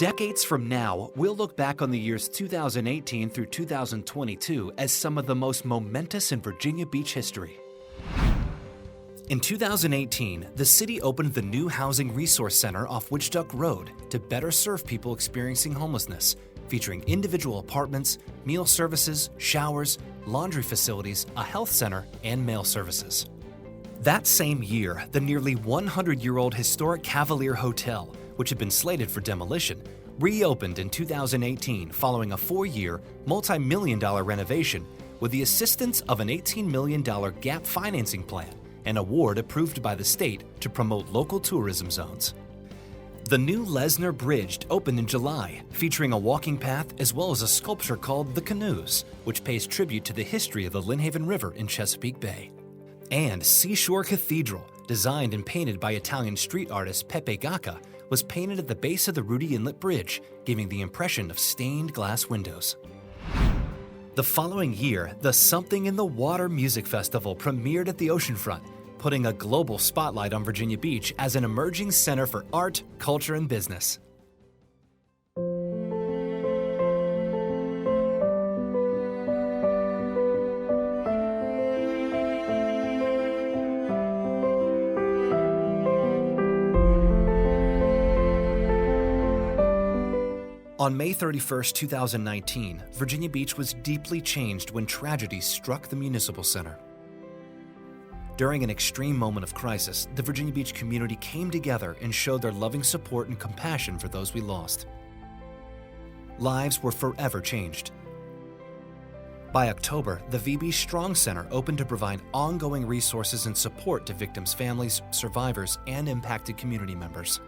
Decades from now, we'll look back on the years 2018 through 2022 as some of the most momentous in Virginia Beach history. In 2018, the city opened the new Housing Resource Center off Witch Duck Road to better serve people experiencing homelessness, featuring individual apartments, meal services, showers, laundry facilities, a health center, and mail services. That same year, the nearly 100-year-old historic Cavalier Hotel, which had been slated for demolition, reopened in 2018 following a 4-year, multi-million-dollar renovation with the assistance of an $18 million GAP financing plan, an award approved by the state to promote local tourism zones. The new Lesner Bridge opened in July, featuring a walking path as well as a sculpture called The Canoes, which pays tribute to the history of the Lynnhaven River in Chesapeake Bay. And Seashore Cathedral, designed and painted by Italian street artist Pepe Gacca, was painted at the base of the Rudy Inlet Bridge, giving the impression of stained glass windows. The following year, the Something in the Water Music Festival premiered at the oceanfront, putting a global spotlight on Virginia Beach as an emerging center for art, culture, and business. On May 31, 2019, Virginia Beach was deeply changed when tragedy struck the Municipal Center. During an extreme moment of crisis, the Virginia Beach community came together and showed their loving support and compassion for those we lost. Lives were forever changed. By October, the VB Strong Center opened to provide ongoing resources and support to victims' families, survivors, and impacted community members.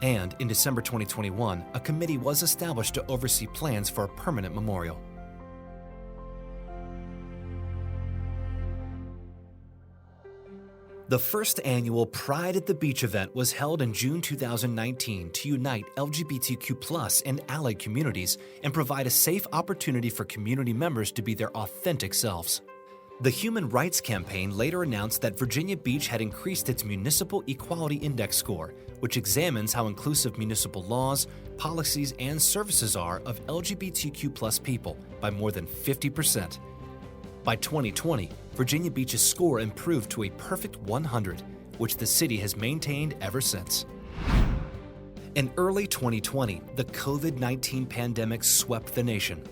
And in December 2021, a committee was established to oversee plans for a permanent memorial. The first annual Pride at the Beach event was held in June 2019 to unite LGBTQ+ and allied communities and provide a safe opportunity for community members to be their authentic selves. The Human Rights Campaign later announced that Virginia Beach had increased its Municipal Equality Index score, which examines how inclusive municipal laws, policies, and services are of LGBTQ+ people by more than 50%. By 2020, Virginia Beach's score improved to a perfect 100, which the city has maintained ever since. In early 2020, the COVID-19 pandemic swept the nation.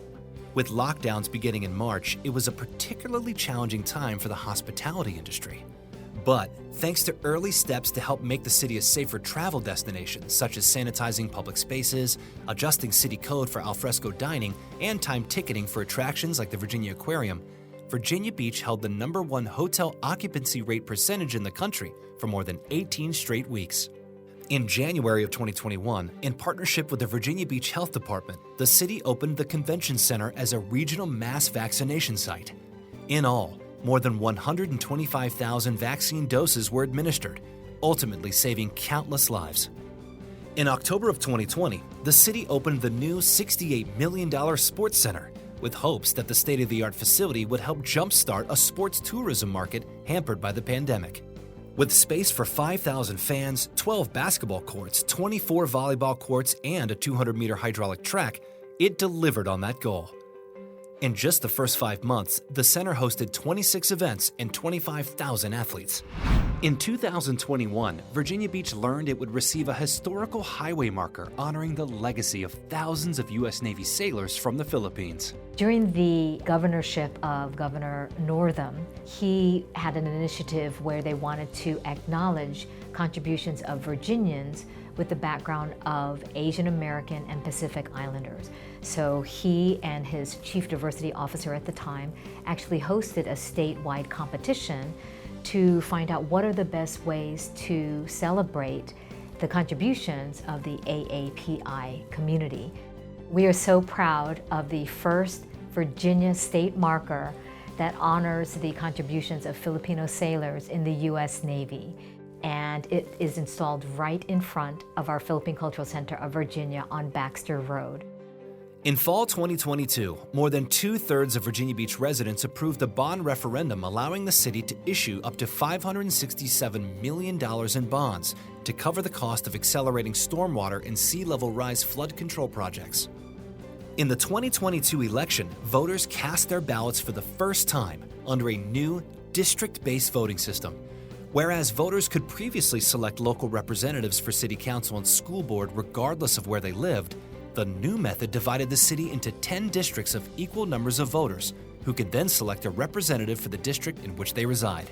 With lockdowns beginning in March, it was a particularly challenging time for the hospitality industry. But thanks to early steps to help make the city a safer travel destination, such as sanitizing public spaces, adjusting city code for alfresco dining, and timed ticketing for attractions like the Virginia Aquarium, Virginia Beach held the #1 hotel occupancy rate percentage in the country for more than 18 straight weeks. In January of 2021, in partnership with the Virginia Beach Health Department, the city opened the Convention Center as a regional mass vaccination site. In all, more than 125,000 vaccine doses were administered, ultimately saving countless lives. In October of 2020, the city opened the new $68 million Sports Center, with hopes that the state-of-the-art facility would help jumpstart a sports tourism market hampered by the pandemic. With space for 5,000 fans, 12 basketball courts, 24 volleyball courts, and a 200-meter hydraulic track, it delivered on that goal. In just the first 5 months, the center hosted 26 events and 25,000 athletes. In 2021, Virginia Beach learned it would receive a historical highway marker honoring the legacy of thousands of U.S. Navy sailors from the Philippines. During the governorship of Governor Northam, he had an initiative where they wanted to acknowledge contributions of Virginians with the background of Asian American and Pacific Islanders. So he and his chief diversity officer at the time actually hosted a statewide competition to find out what are the best ways to celebrate the contributions of the AAPI community. We are so proud of the first Virginia state marker that honors the contributions of Filipino sailors in the U.S. Navy. And it is installed right in front of our Philippine Cultural Center of Virginia on Baxter Road. In fall 2022, more than 2/3 of Virginia Beach residents approved a bond referendum allowing the city to issue up to $567 million in bonds to cover the cost of accelerating stormwater and sea level rise flood control projects. In the 2022 election, voters cast their ballots for the first time under a new district-based voting system. Whereas voters could previously select local representatives for city council and school board regardless of where they lived, the new method divided the city into 10 districts of equal numbers of voters, who could then select a representative for the district in which they reside.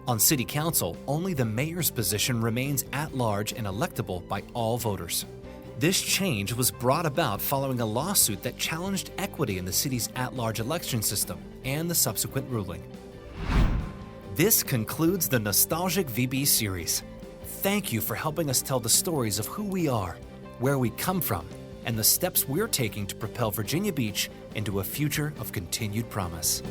On city council, only the mayor's position remains at large and electable by all voters. This change was brought about following a lawsuit that challenged equity in the city's at-large election system and the subsequent ruling. This concludes the Nostalgic VB series. Thank you for helping us tell the stories of who we are, where we come from, and the steps we're taking to propel Virginia Beach into a future of continued promise.